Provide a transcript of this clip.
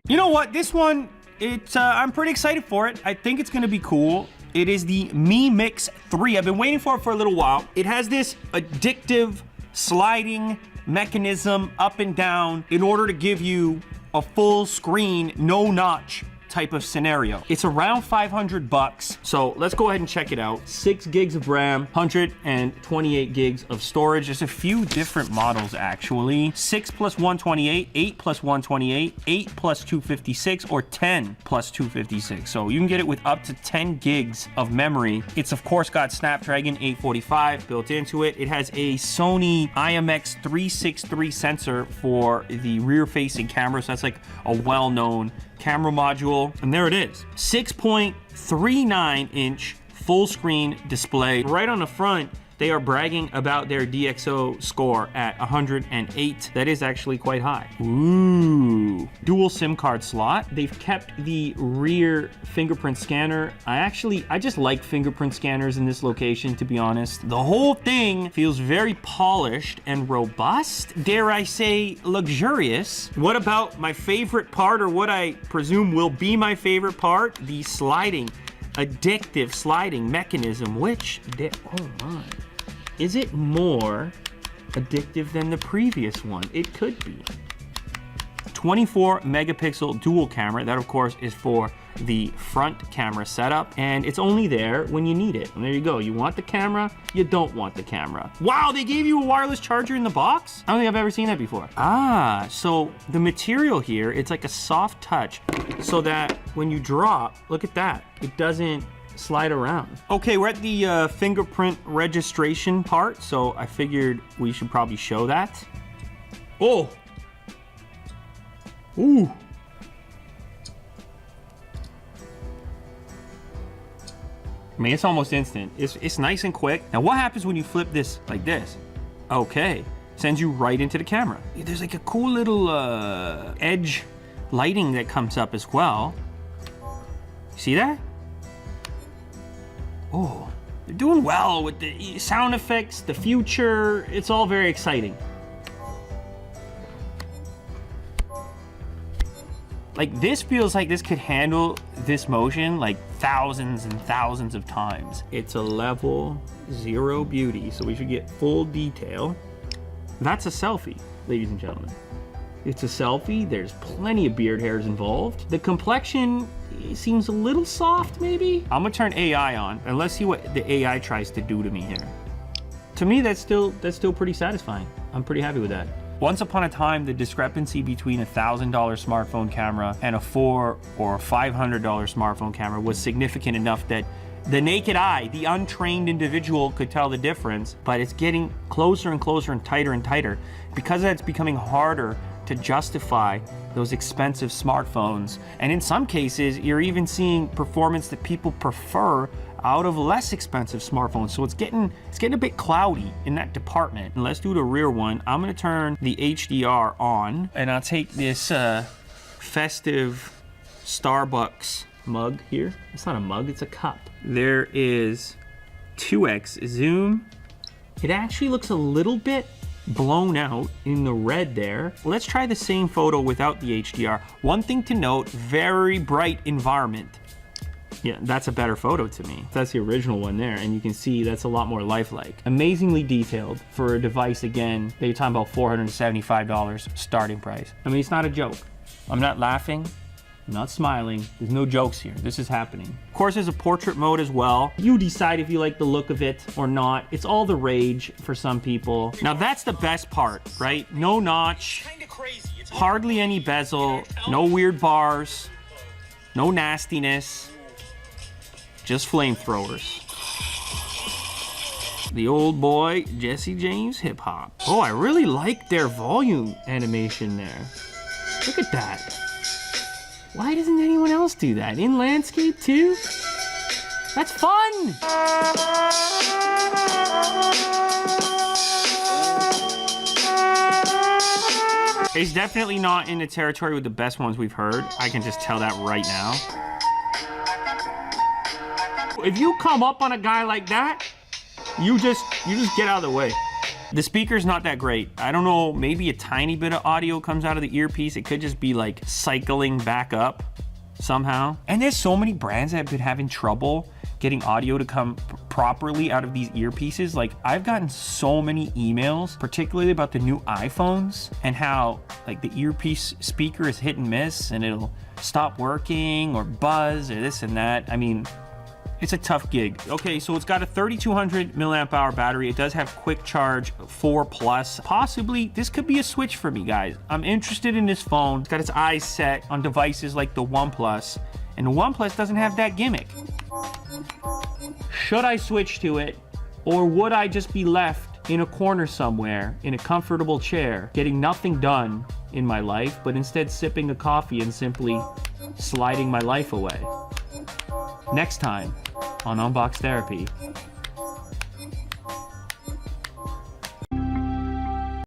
You know what? This one, I'm pretty excited for it. I think it's gonna be cool. It is the Mi Mix 3. I've been waiting for it for a little while. It has this addictive sliding mechanism up and down in order to give you a full screen, no notch type of scenario. It's around 500 bucks. So let's go ahead and check it out. 6 gigs of RAM, 128 gigs of storage. There's a few different models actually. 6 plus 128, 8 plus 128, 8 plus 256, or 10 plus 256. So you can get it with up to 10 gigs of memory. It's of course got Snapdragon 845 built into it. It has a Sony IMX363 sensor for the rear facing camera. So that's like a well-known camera module, and there it is. 6.39 inch full screen display. Right on the front, they are bragging about their DxO score at 108. That is actually quite high. Ooh. Dual SIM card slot. They've kept the rear fingerprint scanner. I just like fingerprint scanners in this location, to be honest. The whole thing feels very polished and robust. Dare I say luxurious. What about my favorite part, or what I presume will be my favorite part? The sliding, addictive sliding mechanism, which, oh my. Is it more addictive than the previous one? It could be. 24 megapixel dual camera. That of course is for the front camera setup, and it's only there when you need it. And there you go. You want the camera, you don't want the camera. Wow, they gave you a wireless charger in the box? I don't think I've ever seen that before. Ah, so the material here, it's like a soft touch so that when you drop, look at that, it doesn't slide around. Okay, we're at the fingerprint registration part, so I figured we should probably show that. Oh! Ooh! I mean, it's almost instant. It's nice and quick. Now, what happens when you flip this like this? Okay, sends you right into the camera. There's like a cool little edge lighting that comes up as well. See that? Oh, they're doing well with the sound effects, the future. It's all very exciting. Like, this feels like this could handle this motion like thousands and thousands of times. It's a level 0 beauty, so we should get full detail. That's a selfie, ladies and gentlemen. It's a selfie. There's plenty of beard hairs involved. The complexion seems a little soft, maybe. I'm gonna turn AI on and let's see what the AI tries to do to me here. To me, that's still pretty satisfying. I'm pretty happy with that. Once upon a time, the discrepancy between a $1,000 smartphone camera and a $400 or $500 smartphone camera was significant enough that the naked eye, the untrained individual, could tell the difference, but it's getting closer and closer and tighter. Because of that, it's becoming harder to justify those expensive smartphones. And in some cases, you're even seeing performance that people prefer out of less expensive smartphones. So it's getting a bit cloudy in that department. And let's do the rear one. I'm gonna turn the HDR on, and I'll take this festive Starbucks mug here. It's not a mug, it's a cup. There is 2x zoom. It actually looks a little bit blown out in the red there. Let's try the same photo without the HDR. One thing to note, very bright environment. Yeah, that's a better photo to me. That's the original one there, and you can see that's a lot more lifelike. Amazingly detailed for a device, again, they're talking about $475 starting price. I mean, it's not a joke. I'm not laughing, I'm not smiling. There's no jokes here. This is happening. Of course, there's a portrait mode as well. You decide if you like the look of it or not. It's all the rage for some people. Now that's the best part, right? No notch, hardly any bezel, no weird bars, no nastiness, just flamethrowers. The old boy, Jesse James hip hop. Oh, I really like their volume animation there. Look at that. Why doesn't anyone else do that? In landscape too? That's fun! It's definitely not in the territory with the best ones we've heard. I can just tell that right now. If you come up on a guy like that, you just get out of the way. The speaker's not that great. I don't know, maybe a tiny bit of audio comes out of the earpiece. It could just be like cycling back up somehow. And there's so many brands that have been having trouble getting audio to come properly out of these earpieces. Like, I've gotten so many emails, particularly about the new iPhones and how like the earpiece speaker is hit and miss and it'll stop working or buzz or this and that. I mean, it's a tough gig. Okay, so it's got a 3200 milliamp hour battery. It does have quick charge 4+. Possibly, this could be a switch for me, guys. I'm interested in this phone. It's got its eyes set on devices like the OnePlus, and the OnePlus doesn't have that gimmick. Should I switch to it, or would I just be left in a corner somewhere, in a comfortable chair, getting nothing done in my life, but instead sipping a coffee and simply sliding my life away? Next time on Unbox Therapy.